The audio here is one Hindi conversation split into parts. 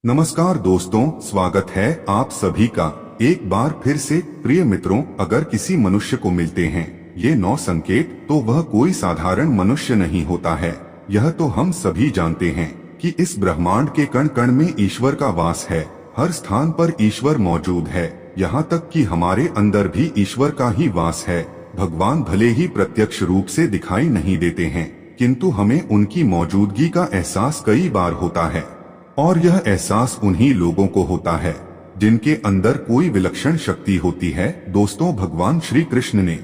नमस्कार दोस्तों, स्वागत है आप सभी का एक बार फिर से। प्रिय मित्रों, अगर किसी मनुष्य को मिलते हैं ये 9 संकेत, तो वह कोई साधारण मनुष्य नहीं होता है। यह तो हम सभी जानते हैं कि इस ब्रह्मांड के कण कण में ईश्वर का वास है। हर स्थान पर ईश्वर मौजूद है, यहाँ तक कि हमारे अंदर भी ईश्वर का ही वास है। भगवान भले ही प्रत्यक्ष रूप से दिखाई नहीं देते हैं, किंतु हमें उनकी मौजूदगी का एहसास कई बार होता है, और यह एहसास उन्हीं लोगों को होता है जिनके अंदर कोई विलक्षण शक्ति होती है। दोस्तों, भगवान श्री कृष्ण ने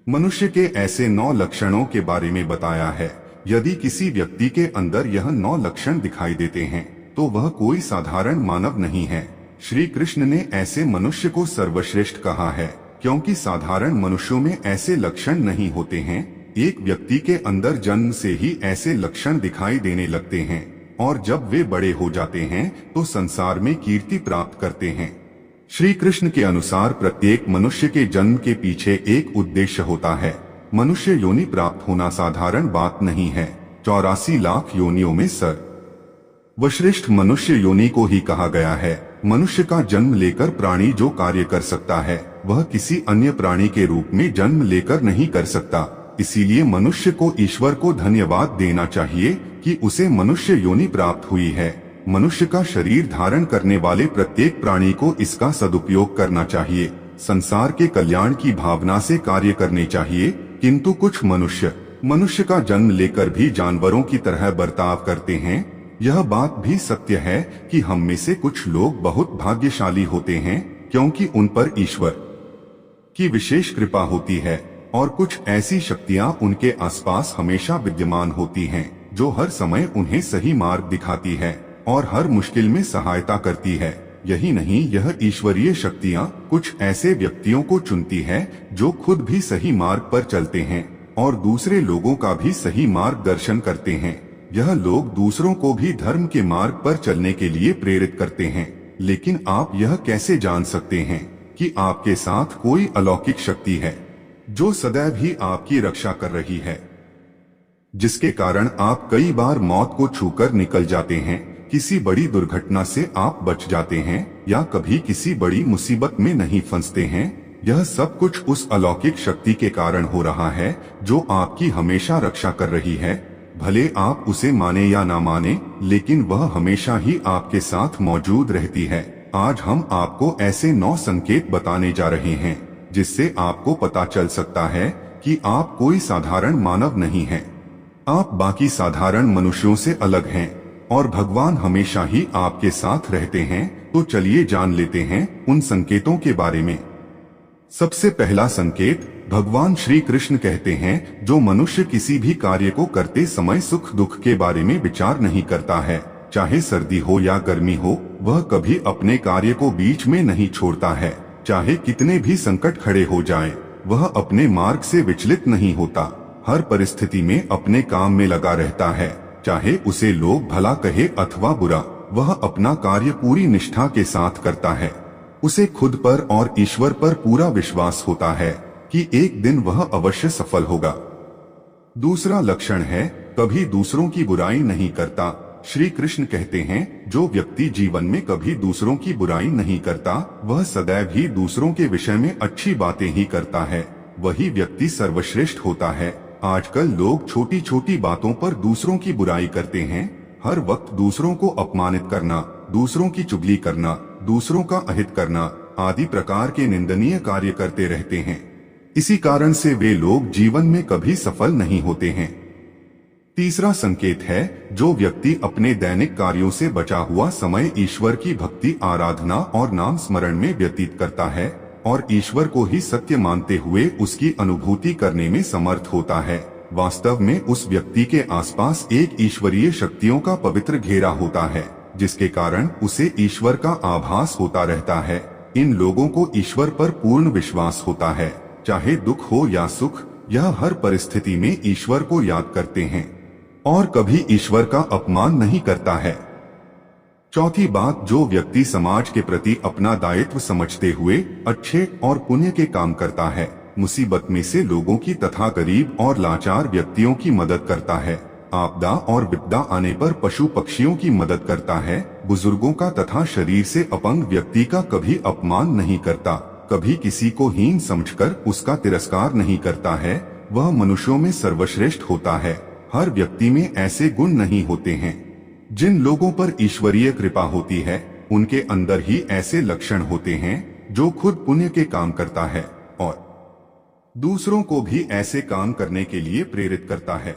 मनुष्य के ऐसे 9 लक्षणों के बारे में बताया है। यदि किसी व्यक्ति के अंदर यह 9 लक्षण दिखाई देते हैं तो वह कोई साधारण मानव नहीं है। श्री कृष्ण ने ऐसे मनुष्य को सर्वश्रेष्ठ कहा है, क्योंकि साधारण मनुष्यों में ऐसे लक्षण नहीं होते हैं। एक व्यक्ति के अंदर जन्म से ही ऐसे लक्षण दिखाई देने लगते हैं, और जब वे बड़े हो जाते हैं तो संसार में कीर्ति प्राप्त करते हैं। श्री कृष्ण के अनुसार प्रत्येक मनुष्य के जन्म के पीछे एक उद्देश्य होता है। मनुष्य योनि प्राप्त होना साधारण बात नहीं है। 84 लाख योनियों में सर्वश्रेष्ठ मनुष्य योनि को ही कहा गया है। मनुष्य का जन्म लेकर प्राणी जो कार्य कर सकता है वह किसी अन्य प्राणी के रूप में जन्म लेकर नहीं कर सकता। इसीलिए मनुष्य को ईश्वर को धन्यवाद देना चाहिए कि उसे मनुष्य योनि प्राप्त हुई है। मनुष्य का शरीर धारण करने वाले प्रत्येक प्राणी को इसका सदुपयोग करना चाहिए। संसार के कल्याण की भावना से कार्य करने चाहिए, किंतु कुछ मनुष्य का जन्म लेकर भी जानवरों की तरह बर्ताव करते हैं। यह बात भी सत्य है कि हम में से कुछ लोग बहुत भाग्यशाली होते हैं, क्योंकि उन पर ईश्वर की विशेष कृपा होती है, और कुछ ऐसी शक्तियां उनके आसपास हमेशा विद्यमान होती हैं जो हर समय उन्हें सही मार्ग दिखाती है और हर मुश्किल में सहायता करती है। यही नहीं, यह ईश्वरीय शक्तियां कुछ ऐसे व्यक्तियों को चुनती है जो खुद भी सही मार्ग पर चलते हैं और दूसरे लोगों का भी सही मार्गदर्शन करते हैं। यह लोग दूसरों को भी धर्म के मार्ग पर चलने के लिए प्रेरित करते हैं। लेकिन आप यह कैसे जान सकते हैं कि आपके साथ कोई अलौकिक शक्ति है जो सदैव ही आपकी रक्षा कर रही है, जिसके कारण आप कई बार मौत को छूकर निकल जाते हैं, किसी बड़ी दुर्घटना से आप बच जाते हैं, या कभी किसी बड़ी मुसीबत में नहीं फंसते हैं? यह सब कुछ उस अलौकिक शक्ति के कारण हो रहा है जो आपकी हमेशा रक्षा कर रही है। भले आप उसे माने या ना माने, लेकिन वह हमेशा ही आपके साथ मौजूद रहती है। आज हम आपको ऐसे 9 संकेत बताने जा रहे हैं जिससे आपको पता चल सकता है कि आप कोई साधारण मानव नहीं हैं। आप बाकी साधारण मनुष्यों से अलग हैं और भगवान हमेशा ही आपके साथ रहते हैं। तो चलिए जान लेते हैं उन संकेतों के बारे में। सबसे पहला संकेत, भगवान श्री कृष्ण कहते हैं, जो मनुष्य किसी भी कार्य को करते समय सुख दुख के बारे में विचार नहीं करता है, चाहे सर्दी हो या गर्मी हो, वह कभी अपने कार्य को बीच में नहीं छोड़ता है। चाहे कितने भी संकट खड़े हो जाएं, वह अपने मार्ग से विचलित नहीं होता। हर परिस्थिति में अपने काम में लगा रहता है, चाहे उसे लोग भला कहे अथवा बुरा। वह अपना कार्य पूरी निष्ठा के साथ करता है। उसे खुद पर और ईश्वर पर पूरा विश्वास होता है कि एक दिन वह अवश्य सफल होगा। दूसरा लक्षण है, कभी दूसरों की बुराई नहीं करता। श्री कृष्ण कहते हैं, जो व्यक्ति जीवन में कभी दूसरों की बुराई नहीं करता, वह सदैव ही दूसरों के विषय में अच्छी बातें ही करता है, वही व्यक्ति सर्वश्रेष्ठ होता है। आजकल लोग छोटी छोटी बातों पर दूसरों की बुराई करते हैं। हर वक्त दूसरों को अपमानित करना, दूसरों की चुगली करना, दूसरों का अहित करना आदि प्रकार के निंदनीय कार्य करते रहते हैं। इसी कारण से वे लोग जीवन में कभी सफल नहीं होते हैं। तीसरा संकेत है, जो व्यक्ति अपने दैनिक कार्यों से बचा हुआ समय ईश्वर की भक्ति, आराधना और नाम स्मरण में व्यतीत करता है और ईश्वर को ही सत्य मानते हुए उसकी अनुभूति करने में समर्थ होता है, वास्तव में उस व्यक्ति के आसपास एक ईश्वरीय शक्तियों का पवित्र घेरा होता है, जिसके कारण उसे ईश्वर का आभास होता रहता है। इन लोगों को ईश्वर पर पूर्ण विश्वास होता है, चाहे दुख हो या सुख, यह हर परिस्थिति में ईश्वर को याद करते हैं और कभी ईश्वर का अपमान नहीं करता है। चौथी बात, जो व्यक्ति समाज के प्रति अपना दायित्व समझते हुए अच्छे और पुण्य के काम करता है, मुसीबत में से लोगों की तथा गरीब और लाचार व्यक्तियों की मदद करता है, आपदा और विपदा आने पर पशु पक्षियों की मदद करता है, बुजुर्गों का तथा शरीर से अपंग व्यक्ति का कभी अपमान नहीं करता, कभी किसी को हीन समझकर उसका तिरस्कार नहीं करता है। वह मनुष्यों में सर्वश्रेष्ठ होता है। हर व्यक्ति में ऐसे गुण नहीं होते हैं। जिन लोगों पर ईश्वरीय कृपा होती है उनके अंदर ही ऐसे लक्षण होते हैं जो खुद पुण्य के काम करता है और दूसरों को भी ऐसे काम करने के लिए प्रेरित करता है।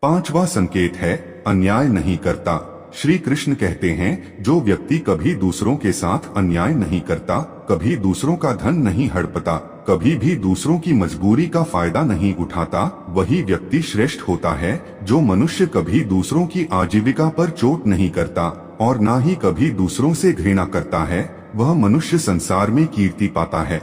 पांचवा संकेत है अन्याय नहीं करता। श्री कृष्ण कहते हैं जो व्यक्ति कभी दूसरों के साथ अन्याय नहीं करता, कभी दूसरों का धन नहीं हड़पता, कभी भी दूसरों की मजबूरी का फायदा नहीं उठाता, वही व्यक्ति श्रेष्ठ होता है। जो मनुष्य कभी दूसरों की आजीविका पर चोट नहीं करता और ना ही कभी दूसरों से घृणा करता है, वह मनुष्य संसार में कीर्ति पाता है।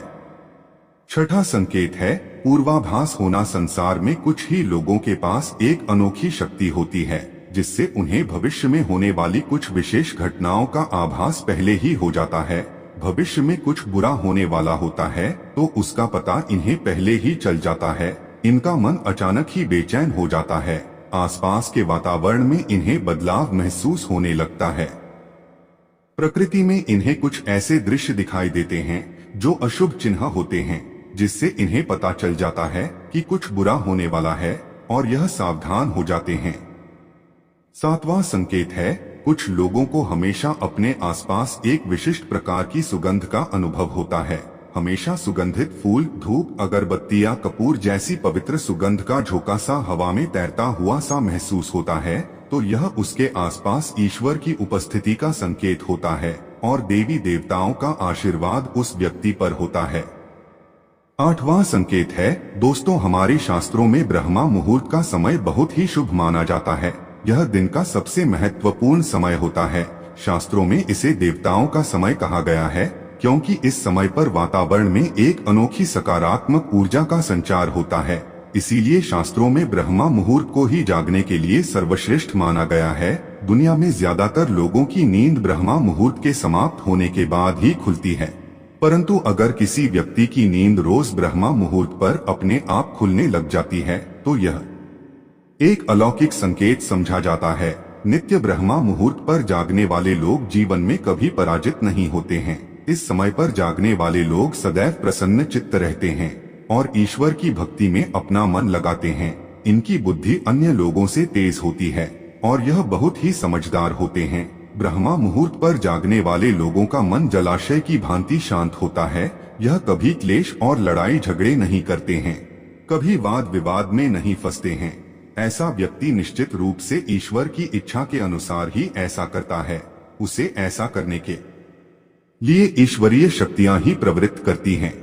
छठा संकेत है पूर्वाभास होना। संसार में कुछ ही लोगों के पास एक अनोखी शक्ति होती है जिससे उन्हें भविष्य में होने वाली कुछ विशेष घटनाओं का आभास पहले ही हो जाता है। भविष्य में कुछ बुरा होने वाला होता है तो उसका पता इन्हें पहले ही चल जाता है। इनका मन अचानक ही बेचैन हो जाता है। आसपास के वातावरण में इन्हें बदलाव महसूस होने लगता है। प्रकृति में इन्हें कुछ ऐसे दृश्य दिखाई देते हैं जो अशुभ चिन्ह होते हैं, जिससे इन्हें पता चल जाता है कि कुछ बुरा होने वाला है और यह सावधान हो जाते हैं। सातवां संकेत है कुछ लोगों को हमेशा अपने आसपास एक विशिष्ट प्रकार की सुगंध का अनुभव होता है। हमेशा सुगंधित फूल, धूप, अगरबत्ती या कपूर जैसी पवित्र सुगंध का झोंका सा हवा में तैरता हुआ सा महसूस होता है, तो यह उसके आसपास ईश्वर की उपस्थिति का संकेत होता है और देवी देवताओं का आशीर्वाद उस व्यक्ति पर होता है। आठवां संकेत है दोस्तों, हमारे शास्त्रों में ब्रह्मा मुहूर्त का समय बहुत ही शुभ माना जाता है। यह दिन का सबसे महत्वपूर्ण समय होता है। शास्त्रों में इसे देवताओं का समय कहा गया है क्योंकि इस समय पर वातावरण में एक अनोखी सकारात्मक ऊर्जा का संचार होता है। इसीलिए शास्त्रों में ब्रह्मा मुहूर्त को ही जागने के लिए सर्वश्रेष्ठ माना गया है। दुनिया में ज्यादातर लोगों की नींद ब्रह्मा मुहूर्त के समाप्त होने के बाद ही खुलती है, परंतु अगर किसी व्यक्ति की नींद रोज ब्रह्मा मुहूर्त पर अपने आप खुलने लग जाती है तो यह एक अलौकिक संकेत समझा जाता है। नित्य ब्रह्मा मुहूर्त पर जागने वाले लोग जीवन में कभी पराजित नहीं होते हैं। इस समय पर जागने वाले लोग सदैव प्रसन्न चित्त रहते हैं और ईश्वर की भक्ति में अपना मन लगाते हैं। इनकी बुद्धि अन्य लोगों से तेज होती है और यह बहुत ही समझदार होते हैं। ब्रह्मा मुहूर्त पर जागने वाले लोगों का मन जलाशय की भांति शांत होता है। यह कभी क्लेश और लड़ाई झगड़े नहीं करते हैं, कभी वाद विवाद में नहीं फंसते हैं। ऐसा व्यक्ति निश्चित रूप से ईश्वर की इच्छा के अनुसार ही ऐसा करता है। उसे ऐसा करने के लिए ईश्वरीय शक्तियां ही प्रवृत्त करती हैं।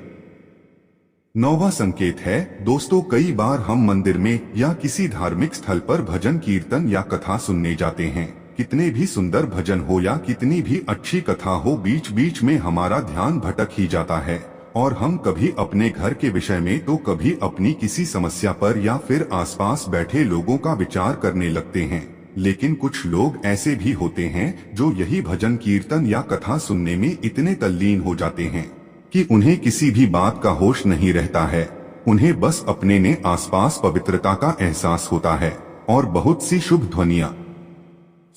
नौवां संकेत है दोस्तों, कई बार हम मंदिर में या किसी धार्मिक स्थल पर भजन कीर्तन या कथा सुनने जाते हैं। कितने भी सुंदर भजन हो या कितनी भी अच्छी कथा हो, बीच बीच में हमारा ध्यान भटक ही जाता है और हम कभी अपने घर के विषय में तो कभी अपनी किसी समस्या पर या फिर आसपास बैठे लोगों का विचार करने लगते हैं। लेकिन कुछ लोग ऐसे भी होते हैं जो यही भजन कीर्तन या कथा सुनने में इतने तल्लीन हो जाते हैं कि उन्हें किसी भी बात का होश नहीं रहता है। उन्हें बस अपने ने आसपास पवित्रता का एहसास होता है और बहुत सी शुभ ध्वनियां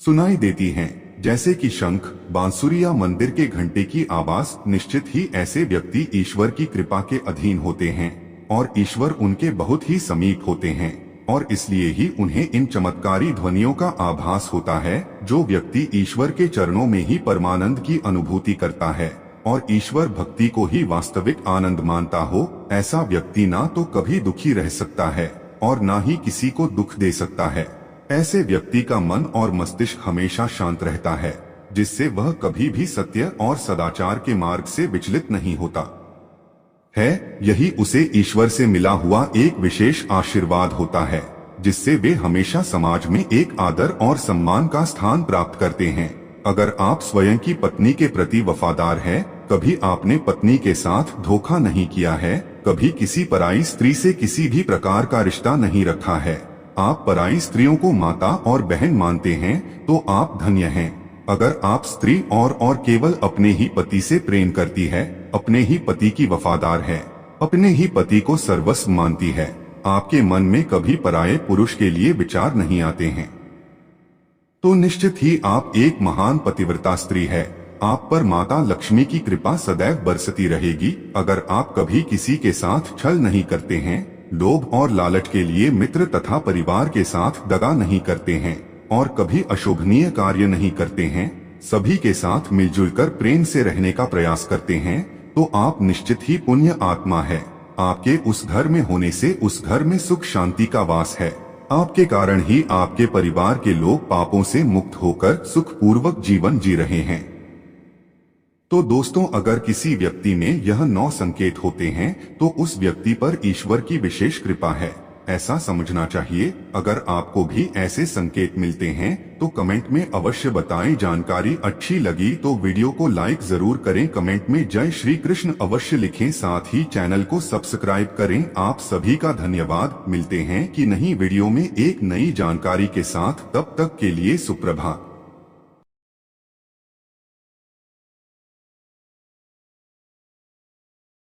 सुनाई देती हैं, जैसे कि शंख, बांसुरी या मंदिर के घंटे की आवाज। निश्चित ही ऐसे व्यक्ति ईश्वर की कृपा के अधीन होते हैं और ईश्वर उनके बहुत ही समीप होते हैं और इसलिए ही उन्हें इन चमत्कारी ध्वनियों का आभास होता है। जो व्यक्ति ईश्वर के चरणों में ही परमानंद की अनुभूति करता है और ईश्वर भक्ति को ही वास्तविक आनंद मानता हो, ऐसा व्यक्ति ना तो कभी दुखी रह सकता है और ना ही किसी को दुख दे सकता है। ऐसे व्यक्ति का मन और मस्तिष्क हमेशा शांत रहता है, जिससे वह कभी भी सत्य और सदाचार के मार्ग से विचलित नहीं होता है। यही उसे ईश्वर से मिला हुआ एक विशेष आशीर्वाद होता है, जिससे वे हमेशा समाज में एक आदर और सम्मान का स्थान प्राप्त करते हैं। अगर आप स्वयं की पत्नी के प्रति वफादार हैं, कभी आपने पत्नी के साथ धोखा नहीं किया है, कभी किसी पराई स्त्री से किसी भी प्रकार का रिश्ता नहीं रखा है, आप पराई स्त्रियों को माता और बहन मानते हैं, तो आप धन्य हैं। अगर आप स्त्री और केवल अपने ही पति से प्रेम करती है, अपने ही पति की वफादार है, अपने ही पति को सर्वस्व मानती है, आपके मन में कभी पराये पुरुष के लिए विचार नहीं आते हैं, तो निश्चित ही आप एक महान पतिव्रता स्त्री है। आप पर माता लक्ष्मी की कृपा सदैव बरसती रहेगी। अगर आप कभी किसी के साथ छल नहीं करते हैं, लोभ और लालच के लिए मित्र तथा परिवार के साथ दगा नहीं करते हैं और कभी अशोभनीय कार्य नहीं करते हैं, सभी के साथ मिलजुल कर प्रेम से रहने का प्रयास करते हैं, तो आप निश्चित ही पुण्य आत्मा है। आपके उस घर में होने से उस घर में सुख शांति का वास है। आपके कारण ही आपके परिवार के लोग पापों से मुक्त होकर सुखपूर्वक जीवन जी रहे हैं। तो दोस्तों, अगर किसी व्यक्ति में यह 9 संकेत होते हैं तो उस व्यक्ति पर ईश्वर की विशेष कृपा है, ऐसा समझना चाहिए। अगर आपको भी ऐसे संकेत मिलते हैं तो कमेंट में अवश्य बताएं। जानकारी अच्छी लगी तो वीडियो को लाइक जरूर करें, कमेंट में जय श्री कृष्ण अवश्य लिखें, साथ ही चैनल को सब्सक्राइब करें। आप सभी का धन्यवाद। मिलते हैं कि नई वीडियो में एक नई जानकारी के साथ, तब तक के लिए सुप्रभात।